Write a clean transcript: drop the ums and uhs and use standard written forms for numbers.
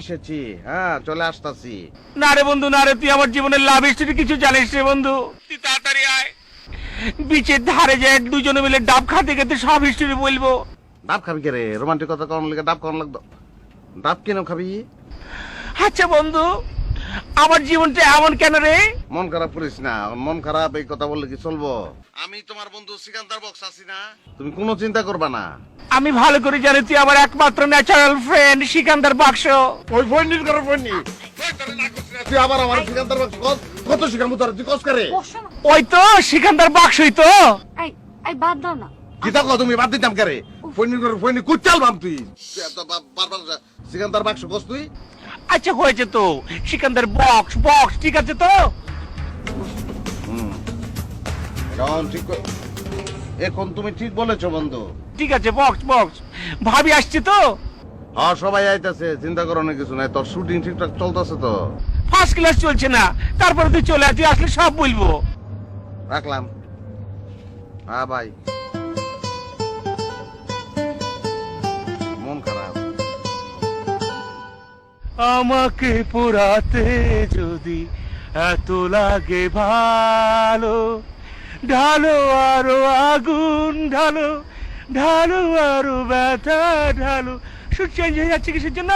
এসেছি, হ্যাঁ চলে আসতাছি। না রে বন্ধু, না রে, তুই আমার জীবনের লাভ হিস্টরি কিছু জানিস রে বন্ধু। তুই তাড়াতাড়ি আয়, বিচের ধারে যায় দুজনে মিলে ডাব খাতে খেতে সব হিস্টরি বলবো। ডাব খাবি কে রে? রোমান্টিকতা কেমন লাগে? ডাব কেমন লাগতো? ডাব কেন খাবি? আচ্ছা বন্ধু, আমার জীবনটা এমন কেন রে? মন খারাপ করিস না, মন খারাপ এই কথা বললে কি চলবো? আমি তোমার বন্ধু সিকান্দার বক্স আছি না, তুমি কোনো চিন্তা করবা না। আমি ভালো করে জানি তুই আমার একমাত্র ন্যাচারাল ফ্রেন্ড সিকান্দার বাক্স। ওই ফোননির করে ফোননি তুই আবার আমার সিকান্দার বক্স কত শিখামু তোর? তুই কস করে ওই তো সিকান্দার বাক্সই তো। এই এই বাদ দাও না। কি থাকো তুমি বাদ দিতাম কে রে? ফোননির করে ফোননি কুচাল বাম তুই এত বারবার সিকান্দার বাক্স কস তুই। আচ্ছা হয়েছে তো, সিকান্দার বক্স বক্স ঠিক আছে তো। এখন ঠিক এখন তুমি ঠিক বলেছো বন্ধু। ঠিক আছে বক্স বক্স। ভাবি আসছে তো? হ্যাঁ সবাই আইতাছে, চিন্তা করো না কিছু নাই। তোর শুটিং ঠিকঠাক চলতেছে তো? ফার্স্ট ক্লাস চলছে না, তারপরে তুই চলে আয়, তুই আসলে সব বলবো। রাখলাম। হ্যাঁ ভাই, মন খারাপ। আমাকে পোড়াতে যদি এত লাগে ভালো, ঢালো আরো আগুন ঢালো, ঢালো আরো ব্যথা ঢালো। শুট চেঞ্জ হয়ে যাচ্ছে কিসের জন্য?